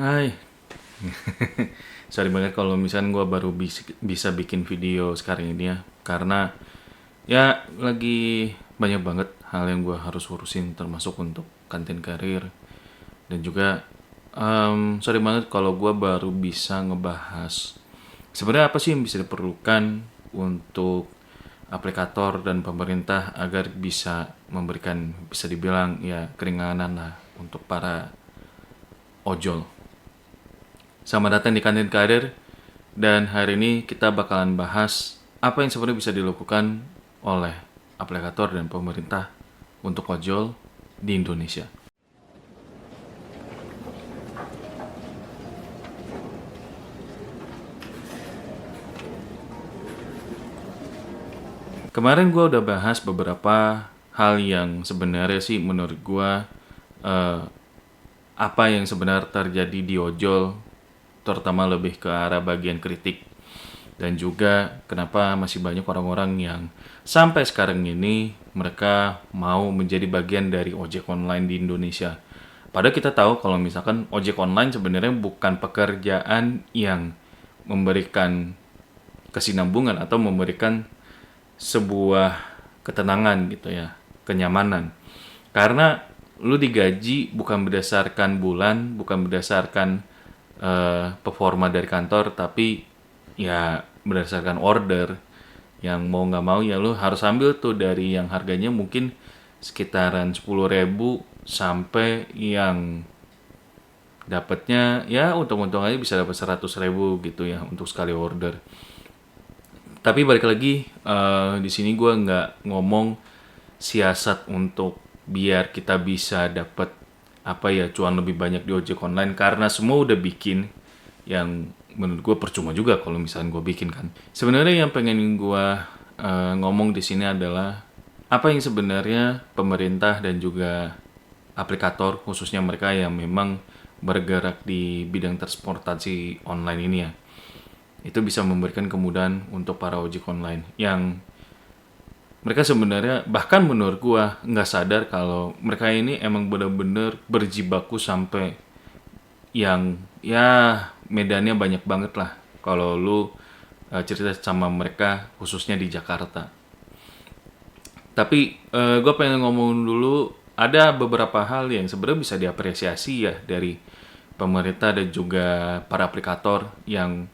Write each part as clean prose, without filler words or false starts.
Hai, sorry banget kalau misalnya gue baru bisa bikin video sekarang ini ya. Karena ya lagi banyak banget hal yang gue harus urusin termasuk untuk content karir. Dan juga sorry banget kalau gue baru bisa ngebahas sebenarnya apa sih yang bisa diperlukan untuk aplikator dan pemerintah agar bisa memberikan, bisa dibilang ya, keringanan lah untuk para ojol. Selamat datang di Kantin Karir, dan hari ini kita bakalan bahas apa yang sebenarnya bisa dilakukan oleh aplikator dan pemerintah untuk ojol di Indonesia. Kemarin gue udah bahas beberapa hal yang sebenarnya sih menurut gue eh, apa yang sebenarnya terjadi di ojol, terutama lebih ke arah bagian kritik. Dan juga kenapa masih banyak orang-orang yang sampai sekarang ini mereka mau menjadi bagian dari ojek online di Indonesia. Padahal kita tahu kalau misalkan ojek online sebenarnya bukan pekerjaan yang memberikan kesinambungan atau memberikan sebuah ketenangan gitu ya, kenyamanan. Karena lu digaji bukan berdasarkan bulan, bukan berdasarkan performa dari kantor, tapi ya berdasarkan order. Yang mau nggak mau ya lu harus ambil tuh dari yang harganya mungkin sekitaran 10.000 sampai yang dapatnya ya untung-untung aja bisa dapat 100.000 gitu ya untuk sekali order. Tapi balik lagi, di sini gue nggak ngomong siasat untuk biar kita bisa dapat apa ya, cuan lebih banyak di ojek online, karena semua udah bikin. Yang menurut gue percuma juga kalau misalnya gue bikin kan. Sebenarnya yang pengen gue ngomong di sini adalah apa yang sebenarnya pemerintah dan juga aplikator, khususnya mereka yang memang bergerak di bidang transportasi online ini ya, itu bisa memberikan kemudahan untuk para ojek online yang mereka sebenarnya bahkan menurut gua nggak sadar kalau mereka ini emang benar-benar berjibaku sampai yang ya medannya banyak banget lah kalau lu cerita sama mereka khususnya di Jakarta. Tapi gue pengen ngomong dulu ada beberapa hal yang sebenarnya bisa diapresiasi ya dari pemerintah dan juga para aplikator yang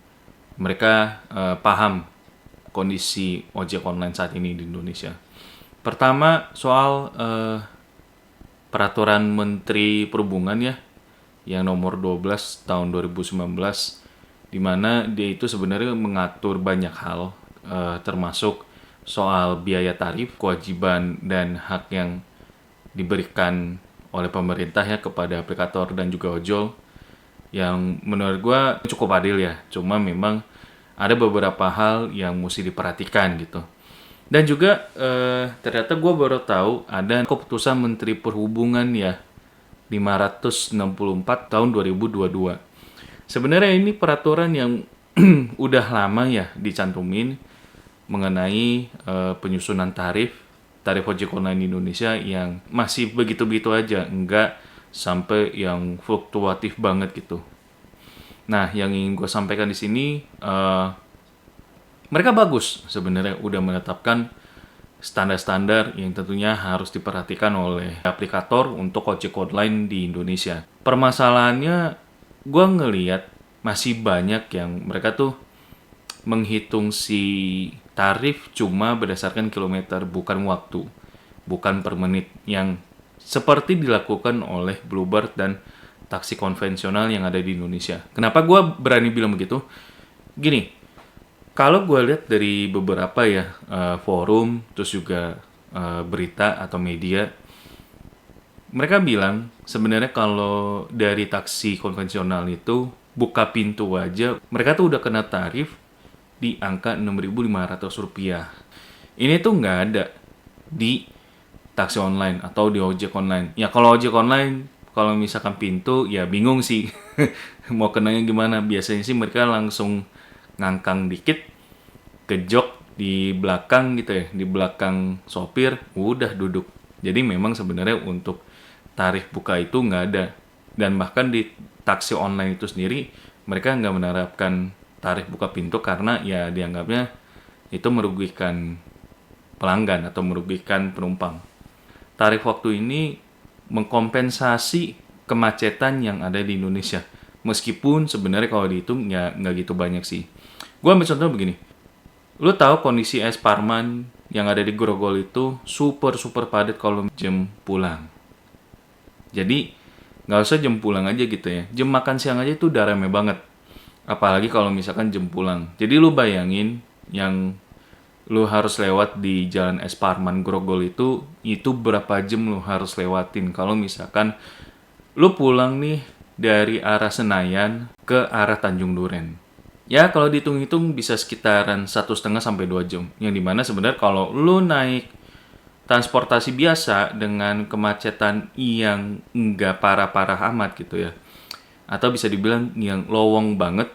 mereka paham kondisi ojek online saat ini di Indonesia. Pertama soal peraturan Menteri Perhubungan ya, yang nomor 12 tahun 2019, di mana dia itu sebenarnya mengatur banyak hal, termasuk soal biaya tarif, kewajiban dan hak yang diberikan oleh pemerintah ya kepada aplikator dan juga ojol, yang menurut gue cukup adil ya. Cuma memang ada beberapa hal yang mesti diperhatikan gitu. Dan juga ternyata gue baru tahu ada keputusan Menteri Perhubungan ya 564 tahun 2022. Sebenarnya ini peraturan yang udah lama ya dicantumin mengenai penyusunan tarif ojek online di Indonesia yang masih begitu-begitu aja, enggak sampai yang fluktuatif banget gitu. Nah, yang ingin gue sampaikan di sini, mereka bagus sebenarnya udah menetapkan standar-standar yang tentunya harus diperhatikan oleh aplikator untuk ojek online di Indonesia. Permasalahannya, gue ngeliat masih banyak yang mereka tuh menghitung si tarif cuma berdasarkan kilometer, bukan waktu, bukan per menit, yang seperti dilakukan oleh Bluebird dan taksi konvensional yang ada di Indonesia. Kenapa gue berani bilang begitu? Gini, kalau gue lihat dari beberapa ya forum, terus juga berita atau media, mereka bilang sebenarnya kalau dari taksi konvensional itu buka pintu aja, mereka tuh udah kena tarif di angka Rp6.500. Ini tuh nggak ada di taksi online atau di ojek online. Ya kalau ojek online, kalau misalkan pintu, ya bingung sih mau kenanya gimana. Biasanya sih mereka langsung ngangkang dikit, kejok di belakang gitu ya, di belakang sopir, udah duduk. Jadi memang sebenarnya untuk tarif buka itu nggak ada. Dan bahkan di taksi online itu sendiri mereka nggak menerapkan tarif buka pintu karena ya dianggapnya itu merugikan pelanggan atau merugikan penumpang. Tarif waktu ini mengkompensasi kemacetan yang ada di Indonesia. Meskipun sebenarnya kalau dihitung ya nggak gitu banyak sih. Gue ambil contoh begini. Lu tahu kondisi Es Parman yang ada di Grogol itu super padat kalau jam pulang. Jadi nggak usah jam pulang aja gitu ya. Jam makan siang aja itu udah rame banget. Apalagi kalau misalkan jam pulang. Jadi lu bayangin yang lu harus lewat di Jalan Es Parman Grogol itu berapa jam lu harus lewatin kalau misalkan lu pulang nih dari arah Senayan ke arah Tanjung Duren. Ya kalau dihitung-hitung bisa sekitaran 1,5 sampai 2 jam. Yang dimana sebenarnya kalau lu naik transportasi biasa dengan kemacetan yang enggak parah-parah amat gitu ya. Atau bisa dibilang yang lowong banget.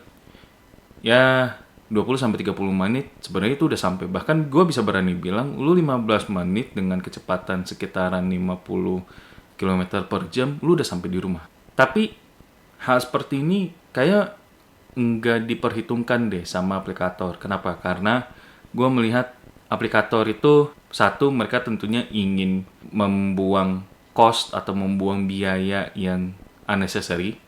Ya 20-30 menit sebenarnya itu udah sampai. Bahkan gue bisa berani bilang lu 15 menit dengan kecepatan sekitaran 50 km per jam lu udah sampai di rumah. Tapi hal seperti ini kayak nggak diperhitungkan deh sama aplikator. Kenapa? Karena gue melihat aplikator itu satu mereka tentunya ingin membuang cost atau membuang biaya yang unnecessary.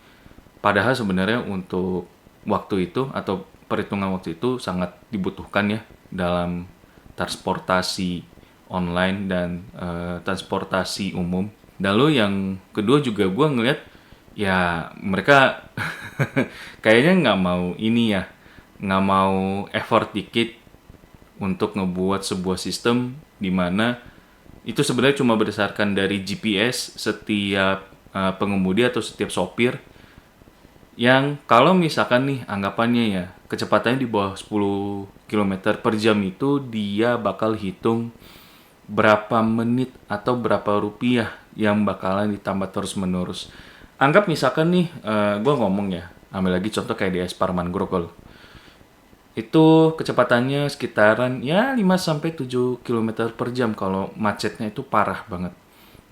Padahal sebenarnya untuk waktu itu atau perhitungan waktu itu sangat dibutuhkan ya dalam transportasi online dan transportasi umum. Lalu yang kedua juga gue ngeliat ya mereka kayaknya nggak mau ini ya, nggak mau effort dikit untuk ngebuat sebuah sistem di mana itu sebenarnya cuma berdasarkan dari GPS setiap pengemudi atau setiap sopir yang kalau misalkan nih anggapannya ya kecepatannya di bawah 10 km per jam itu dia bakal hitung berapa menit atau berapa rupiah yang bakalan ditambah terus menerus. Anggap misalkan nih gue ngomong ya, ambil lagi contoh kayak di Es Parman Grogol. Itu kecepatannya sekitaran ya 5-7 km per jam kalau macetnya itu parah banget.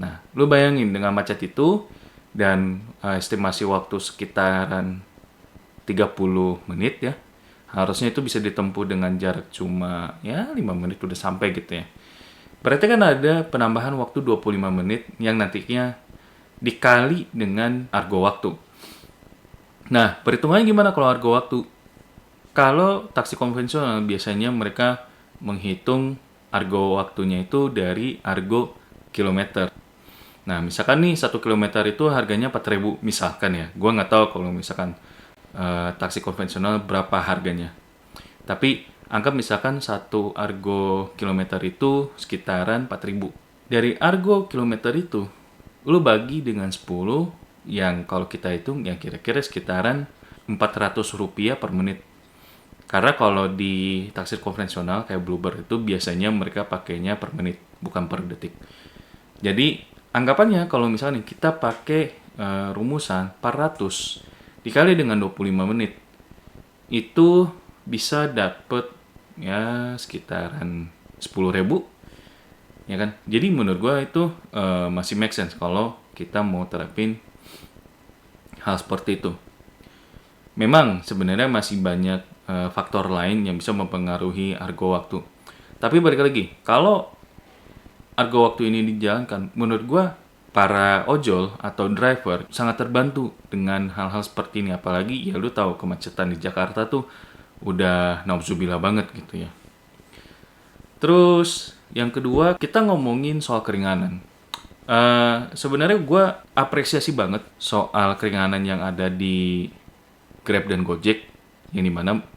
Nah, lu bayangin dengan macet itu dan estimasi waktu sekitaran 30 menit ya. Harusnya itu bisa ditempuh dengan jarak cuma ya 5 menit udah sampai gitu ya. Berarti kan ada penambahan waktu 25 menit yang nantinya dikali dengan argo waktu. Nah, perhitungannya gimana kalau argo waktu? Kalau taksi konvensional biasanya mereka menghitung argo waktunya itu dari argo kilometer. Nah, misalkan nih 1 kilometer itu harganya 4.000 misalkan ya. Gua nggak tahu kalau misalkan taksi konvensional berapa harganya. Tapi anggap misalkan 1 argo kilometer itu sekitaran 4.000. Dari argo kilometer itu, lu bagi dengan 10 yang kalau kita hitung ya kira-kira sekitaran Rp400 per menit. Karena kalau di taksi konvensional kayak Bluebird itu biasanya mereka pakainya per menit, bukan per detik. Jadi anggapannya kalau misalnya kita pakai rumusan 400 dikali dengan 25 menit, itu bisa dapet ya sekitaran 10.000, ya kan? Jadi menurut gue itu masih make sense kalau kita mau terapin hal seperti itu. Memang sebenarnya masih banyak faktor lain yang bisa mempengaruhi argo waktu. Tapi balik lagi, kalau argo waktu ini dijalankan, menurut gue para ojol atau driver sangat terbantu dengan hal-hal seperti ini. Apalagi ya lu tahu kemacetan di Jakarta tuh udah nauzubillah banget gitu ya. Terus yang kedua kita ngomongin soal keringanan. Sebenarnya gue apresiasi banget soal keringanan yang ada di Grab dan Gojek, yang dimana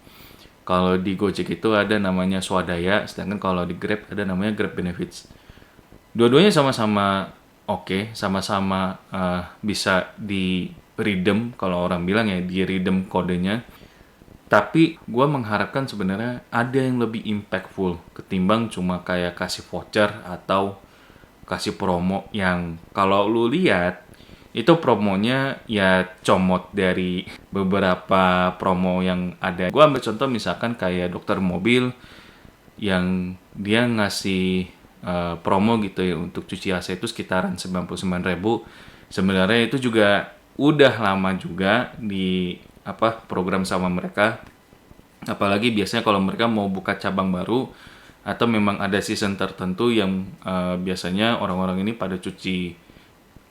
kalau di Gojek itu ada namanya swadaya, sedangkan kalau di Grab ada namanya Grab Benefits. Dua-duanya sama-sama oke, sama-sama bisa di redeem, kalau orang bilang ya di redeem kodenya. Tapi gue mengharapkan sebenarnya ada yang lebih impactful ketimbang cuma kayak kasih voucher atau kasih promo yang kalau lu lihat itu promonya ya comot dari beberapa promo yang ada. Gue ambil contoh misalkan kayak dokter mobil yang dia ngasih promo gitu ya untuk cuci AC itu sekitaran 99.000. Sebenarnya itu juga udah lama juga di program sama mereka. Apalagi biasanya kalau mereka mau buka cabang baru atau memang ada season tertentu yang biasanya orang-orang ini pada cuci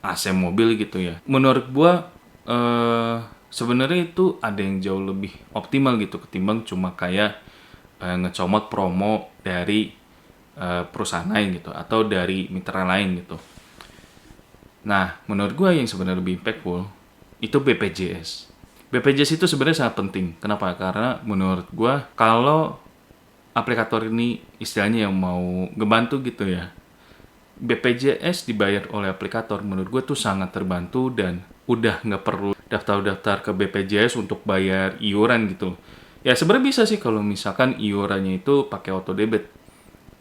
AC mobil gitu ya. Menurut gua sebenarnya itu ada yang jauh lebih optimal gitu ketimbang cuma kayak ngecomot promo dari perusahaan lain gitu atau dari mitra lain gitu. Nah, menurut gue yang sebenarnya lebih impactful itu BPJS. BPJS itu sebenarnya sangat penting. Kenapa? Karena menurut gue kalau aplikator ini istilahnya yang mau ngebantu gitu ya, BPJS dibayar oleh aplikator menurut gue tuh sangat terbantu dan udah nggak perlu daftar-daftar ke BPJS untuk bayar iuran gitu. Ya sebenarnya bisa sih kalau misalkan iurannya itu pakai auto debit.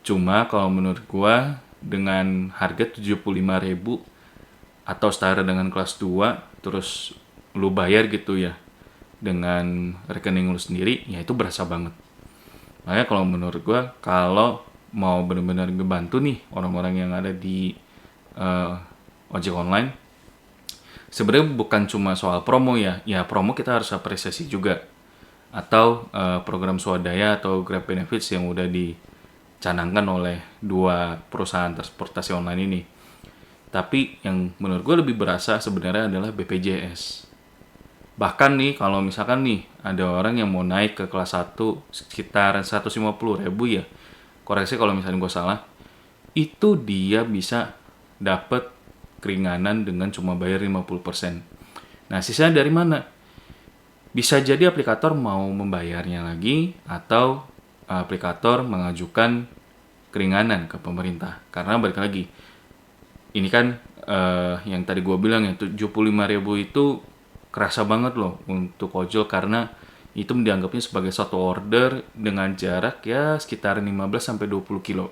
Cuma kalau menurut gua dengan harga 75.000 atau setara dengan kelas 2 terus lu bayar gitu ya dengan rekening lu sendiri, ya itu berasa banget. Makanya kalau menurut gua kalau mau benar-benar ngebantu nih orang-orang yang ada di ojek online, sebenarnya bukan cuma soal promo ya. Ya promo kita harus apresiasi juga. Atau program swadaya atau Grab Benefits yang udah dicanangkan oleh dua perusahaan transportasi online ini. Tapi yang menurut gue lebih berasa sebenarnya adalah BPJS. Bahkan nih kalau misalkan nih ada orang yang mau naik ke kelas 1 sekitar 150.000 ya. Koreksi kalau misalnya gue salah. Itu dia bisa dapat keringanan dengan cuma bayar 50%. Nah, sisanya dari mana? Bisa jadi aplikator mau membayarnya lagi atau aplikator mengajukan keringanan ke pemerintah. Karena balik lagi, ini kan yang tadi gue bilang ya 75.000 itu kerasa banget loh untuk ojol karena itu dianggapnya sebagai satu order dengan jarak ya sekitar 15-20 kilo.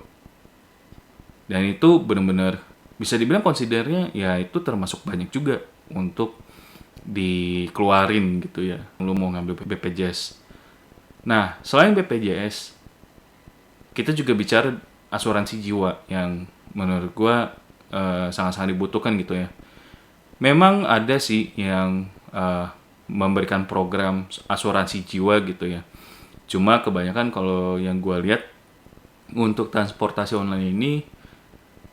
Dan itu benar-benar bisa dibilang konsidernya ya itu termasuk banyak juga untuk dikeluarin gitu ya. Lu mau ngambil BPJS. Nah, selain BPJS, kita juga bicara asuransi jiwa yang menurut gua sangat-sangat dibutuhkan gitu ya. Memang ada sih yang memberikan program asuransi jiwa gitu ya. Cuma kebanyakan kalau yang gua lihat untuk transportasi online ini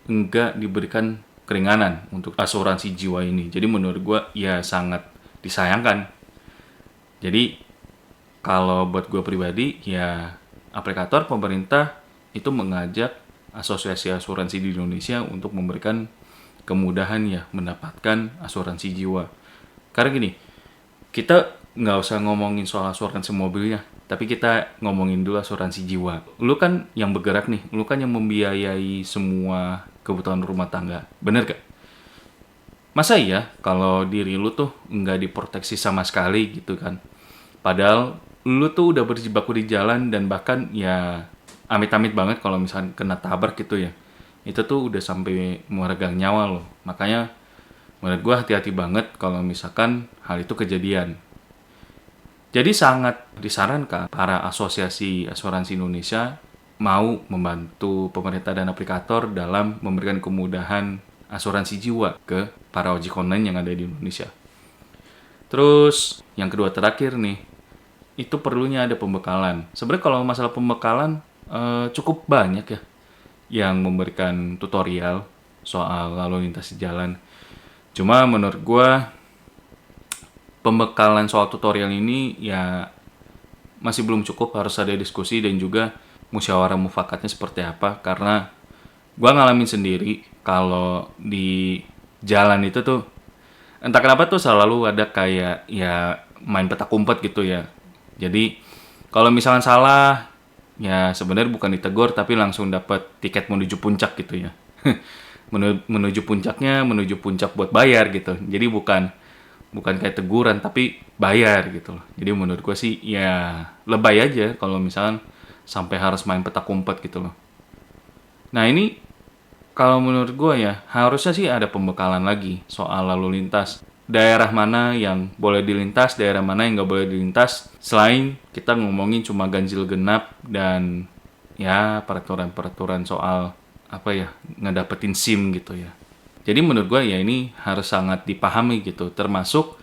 enggak diberikan keringanan untuk asuransi jiwa ini. Jadi menurut gue ya sangat disayangkan. Jadi kalau buat gue pribadi ya aplikator pemerintah itu mengajak asosiasi asuransi di Indonesia untuk memberikan kemudahan ya mendapatkan asuransi jiwa. Karena gini, kita nggak usah ngomongin soal asuransi mobilnya, tapi kita ngomongin dulu asuransi jiwa. Lu kan yang bergerak nih, lu kan yang membiayai semua kebutuhan rumah tangga, bener gak? Masa iya kalau diri lu tuh nggak diproteksi sama sekali gitu kan? Padahal lu tuh udah berjibaku di jalan dan bahkan ya amit-amit banget kalau misalnya kena tabrak gitu ya. Itu tuh udah sampai meregang nyawa loh. Makanya menurut gue hati-hati banget kalau misalkan hal itu kejadian. Jadi sangat disarankan para asosiasi asuransi Indonesia mau membantu pemerintah dan aplikator dalam memberikan kemudahan asuransi jiwa ke para ojek online yang ada di Indonesia. Terus yang kedua terakhir nih, itu perlunya ada pembekalan. Sebenarnya kalau masalah pembekalan cukup banyak ya yang memberikan tutorial soal lalu lintas di jalan. Cuma menurut gue pembekalan soal tutorial ini ya masih belum cukup, harus ada diskusi dan juga musyawarah mufakatnya seperti apa. Karena gue ngalamin sendiri kalau di jalan itu tuh entah kenapa tuh selalu ada kayak ya main petak umpet gitu ya. Jadi kalau misalnya salah ya sebenarnya bukan ditegur tapi langsung dapat tiket menuju puncak gitu ya. menuju puncaknya menuju puncak buat bayar gitu. Jadi bukan kayak teguran tapi bayar gitu loh. Jadi menurut gue sih ya lebay aja kalau misalnya sampai harus main petak umpet gitu loh. Nah ini kalau menurut gue ya harusnya sih ada pembekalan lagi soal lalu lintas. Daerah mana yang boleh dilintas, daerah mana yang nggak boleh dilintas. Selain kita ngomongin cuma ganjil genap dan ya peraturan-peraturan soal apa ya ngedapetin SIM gitu ya. Jadi menurut gue ya ini harus sangat dipahami gitu, termasuk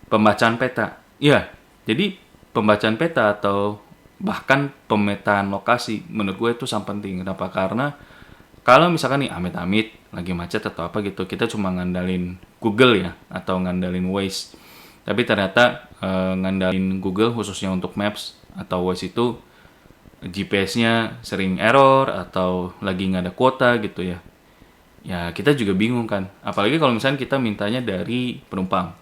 pembacaan peta. Iya, jadi pembacaan peta atau bahkan pemetaan lokasi menurut gue itu sangat penting. Kenapa? Karena kalau misalkan nih amit-amit lagi macet atau apa gitu, kita cuma ngandalin Google ya atau ngandalin Waze. Tapi ternyata ngandalin Google khususnya untuk Maps atau Waze itu GPS-nya sering error atau lagi nggak ada kuota gitu ya. Ya kita juga bingung kan. Apalagi kalau misalnya kita mintanya dari penumpang.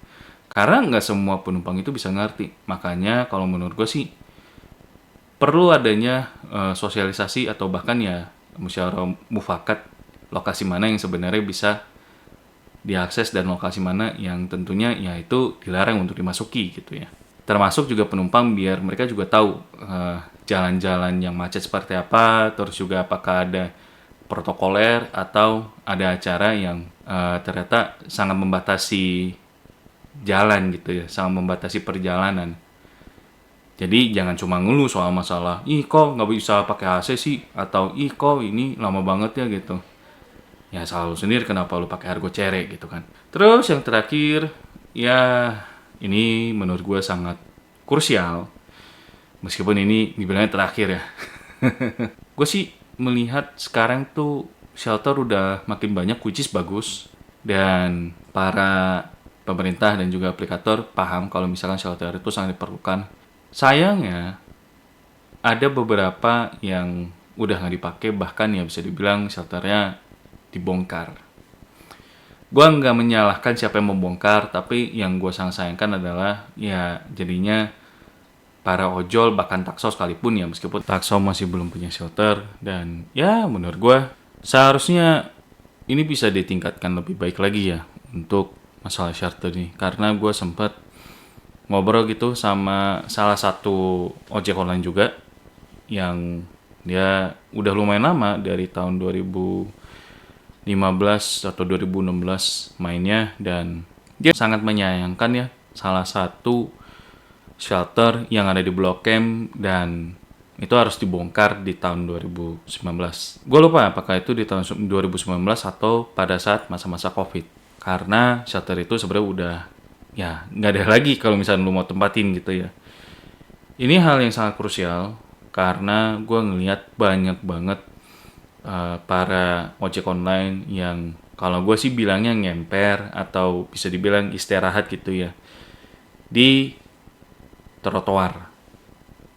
Karena nggak semua penumpang itu bisa ngerti. Makanya kalau menurut gue sih perlu adanya sosialisasi atau bahkan ya musyawarah mufakat lokasi mana yang sebenarnya bisa diakses dan lokasi mana yang tentunya ya itu dilarang untuk dimasuki gitu ya. Termasuk juga penumpang biar mereka juga tahu jalan-jalan yang macet seperti apa, terus juga apakah ada protokoler atau ada acara yang ternyata sangat membatasi jalan gitu ya, sangat membatasi perjalanan. Jadi jangan cuma ngeluh soal masalah, ih kok nggak bisa pakai AC sih, atau ih kok ini lama banget ya gitu. Ya salah lu sendiri kenapa lu pakai Argo Cere gitu kan. Terus yang terakhir, ya ini menurut gue sangat krusial. Meskipun ini dibilangnya terakhir ya. Gue sih melihat sekarang tuh shelter udah makin banyak, which is bagus. Dan para pemerintah dan juga aplikator paham kalau misalkan shelter itu sangat diperlukan. Sayangnya, ada beberapa yang udah nggak dipakai, bahkan ya bisa dibilang shelternya dibongkar. Gue nggak menyalahkan siapa yang membongkar, tapi yang gue sangat sayangkan adalah ya jadinya para ojol bahkan takso sekalipun ya, meskipun takso masih belum punya shelter, dan ya menurut gue seharusnya ini bisa ditingkatkan lebih baik lagi ya untuk masalah shelter ini. Karena gue sempat ngobrol gitu sama salah satu ojek online juga yang dia udah lumayan lama dari tahun 2015 atau 2016 mainnya, dan dia sangat menyayangkan ya salah satu shelter yang ada di Blok M dan itu harus dibongkar di tahun 2019. Gue lupa apakah itu di tahun 2019 atau pada saat masa-masa COVID. Karena shelter itu sebenarnya udah ya nggak ada lagi kalau misalnya lu mau tempatin gitu ya. Ini hal yang sangat krusial karena gue ngelihat banyak banget para ojek online yang kalau gue sih bilangnya ngemper atau bisa dibilang istirahat gitu ya di trotoar.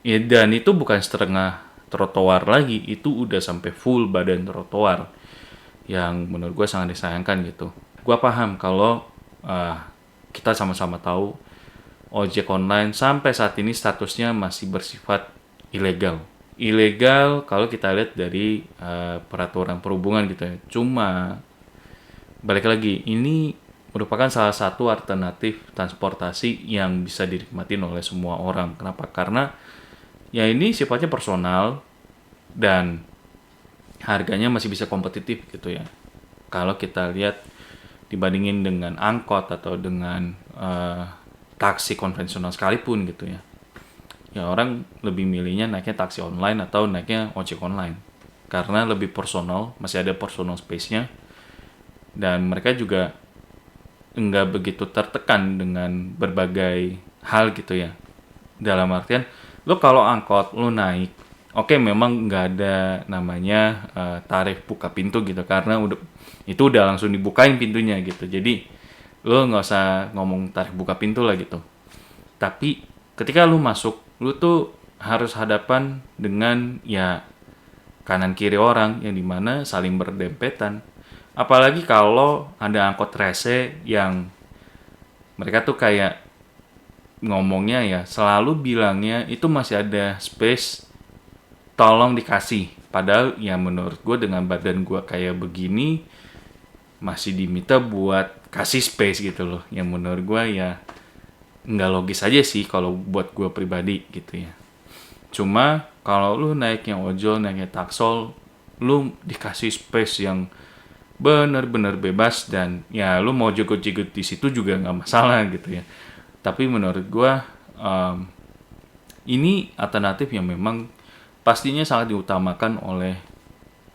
Ya, dan itu bukan setengah trotoar lagi, itu udah sampai full badan trotoar yang menurut gue sangat disayangkan gitu. Gue paham kalau kita sama-sama tahu ojek online sampai saat ini statusnya masih bersifat ilegal. Ilegal kalau kita lihat dari peraturan perhubungan gitu ya. Cuma balik lagi, ini merupakan salah satu alternatif transportasi yang bisa dinikmati oleh semua orang. Kenapa? Karena ya ini sifatnya personal dan harganya masih bisa kompetitif gitu ya. Kalau kita lihat dibandingin dengan angkot atau dengan taksi konvensional sekalipun gitu ya. Ya orang lebih milihnya naiknya taksi online atau naiknya ojek online. Karena lebih personal, masih ada personal space-nya. Dan mereka juga enggak begitu tertekan dengan berbagai hal gitu ya. Dalam artian, lo kalau angkot, lo naik, oke memang nggak ada namanya tarif buka pintu gitu. Karena itu udah langsung dibukain pintunya gitu. Jadi, lo nggak usah ngomong tarif buka pintu lah gitu. Tapi, ketika lo masuk, lo tuh harus hadapan dengan ya kanan kiri orang yang dimana saling berdempetan. Apalagi kalau ada angkot rese yang mereka tuh kayak ngomongnya ya selalu bilangnya itu masih ada space, tolong dikasih. Padahal ya menurut gue dengan badan gue kayak begini masih diminta buat kasih space gitu loh. Yang menurut gue ya nggak logis aja sih kalau buat gue pribadi gitu ya. Cuma kalau lu naiknya ojol, naiknya taksol, lu dikasih space yang benar-benar bebas dan ya lu mau joget-joget di situ juga nggak masalah gitu ya. Tapi menurut gue ini alternatif yang memang pastinya sangat diutamakan oleh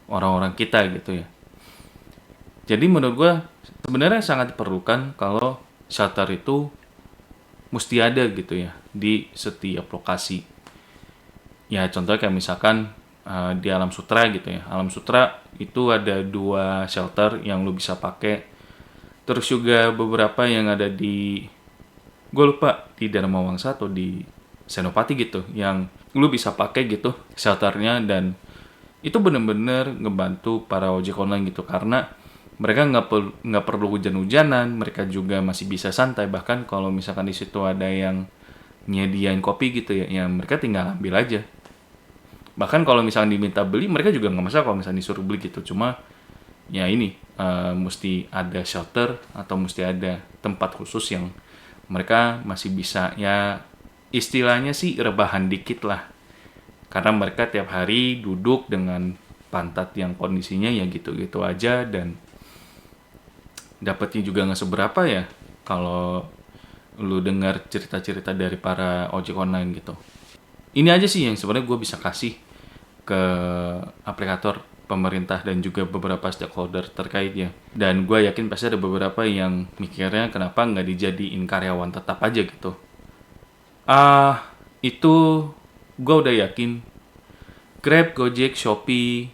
orang-orang kita gitu ya. Jadi menurut gue sebenarnya sangat diperlukan kalau shelter itu mesti ada gitu ya di setiap lokasi. Ya contohnya kayak misalkan di Alam Sutra gitu ya. Alam Sutra itu ada 2 shelter yang lu bisa pakai. Terus juga beberapa yang ada di, gue lupa, di Dharma Wangsa atau di Senopati gitu, yang lu bisa pakai gitu shelternya, dan itu bener-bener ngebantu para ojek online gitu, karena mereka nggak perlu hujan-hujanan, mereka juga masih bisa santai. Bahkan kalau misalkan di situ ada yang nyediain kopi gitu ya, yang mereka tinggal ambil aja. Bahkan kalau misalkan diminta beli, mereka juga nggak masalah kalau misalkan disuruh beli gitu. Cuma ya ini mesti ada shelter atau mesti ada tempat khusus yang mereka masih bisa, ya istilahnya sih rebahan dikit lah, karena mereka tiap hari duduk dengan pantat yang kondisinya ya gitu-gitu aja, dan dapatnya juga nggak seberapa ya kalau lu dengar cerita-cerita dari para ojek online gitu. Ini aja sih yang sebenarnya gue bisa kasih ke aplikator pemerintah dan juga beberapa stakeholder terkaitnya. Dan gue yakin pasti ada beberapa yang mikirnya kenapa nggak dijadiin karyawan tetap aja gitu. Itu gue udah yakin Grab, Gojek, Shopee,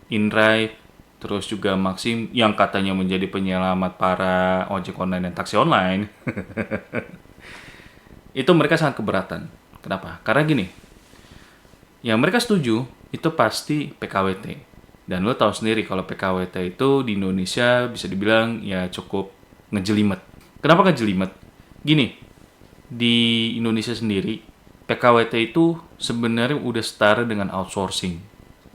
InDrive, terus juga Maxim yang katanya menjadi penyelamat para ojek online dan taksi online, itu mereka sangat keberatan. Kenapa? Karena gini, yang mereka setuju itu pasti PKWT. Dan lo tahu sendiri kalau PKWT itu di Indonesia bisa dibilang ya cukup ngejelimet. Kenapa ngejelimet? Gini, di Indonesia sendiri PKWT itu sebenarnya udah setara dengan outsourcing.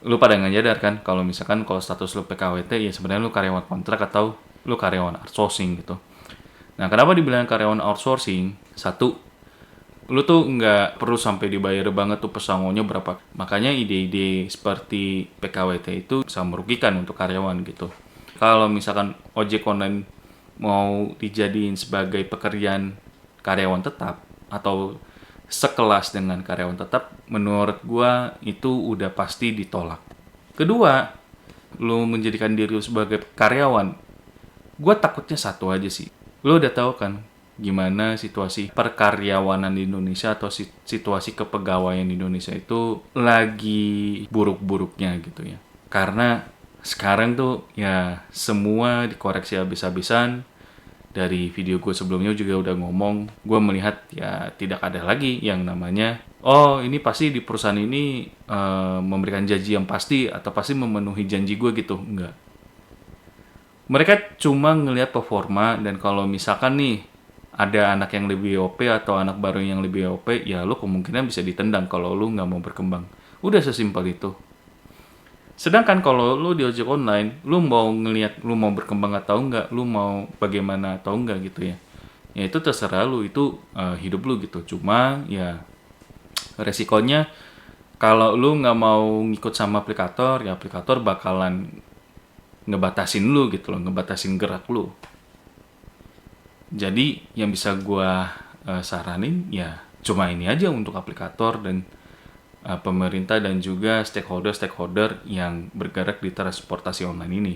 Lu pada nggak nyadar kan kalau misalkan kalau status lu PKWT ya sebenarnya lu karyawan kontrak atau lu karyawan outsourcing gitu. Nah, kenapa dibilang karyawan outsourcing? Satu, lu tuh nggak perlu sampai dibayar banget tuh pesangonnya berapa. Makanya ide-ide seperti PKWT itu sangat merugikan untuk karyawan gitu. Kalau misalkan ojek online mau dijadiin sebagai pekerjaan karyawan tetap atau sekelas dengan karyawan tetap, menurut gua itu udah pasti ditolak. Kedua, lu menjadikan diri lu sebagai karyawan, gua takutnya satu aja sih. Lu udah tahu kan gimana situasi perkaryawanan di Indonesia atau situasi kepegawaian di Indonesia itu lagi buruk-buruknya gitu ya. Karena sekarang tuh ya semua dikoreksi habis-habisan. Dari video gue sebelumnya juga udah ngomong, gue melihat ya tidak ada lagi yang namanya oh ini pasti di perusahaan ini memberikan janji yang pasti atau pasti memenuhi janji gue gitu. Enggak, mereka cuma ngelihat performa, dan kalau misalkan nih ada anak yang lebih OP atau anak baru yang lebih OP, ya lu kemungkinan bisa ditendang kalau lu nggak mau berkembang. Udah sesimpel itu. Sedangkan kalau lu di ojek online, lu mau ngelihat lu mau berkembang atau enggak, lu mau bagaimana atau enggak gitu ya. Ya itu terserah lu, itu hidup lu gitu. Cuma ya resikonya kalau lu nggak mau ngikut sama aplikator, ya aplikator bakalan ngebatasin lu gitu loh, ngebatasin gerak lu. Jadi yang bisa gua saranin ya cuma ini aja untuk aplikator dan pemerintah dan juga stakeholder yang bergerak di transportasi online ini.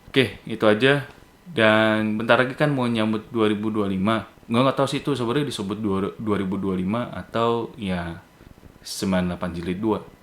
Oke, itu aja. Dan bentar lagi kan mau nyambut 2025. Nggak tahu sih itu sebenarnya disebut 2025 atau ya 98 jilid 2.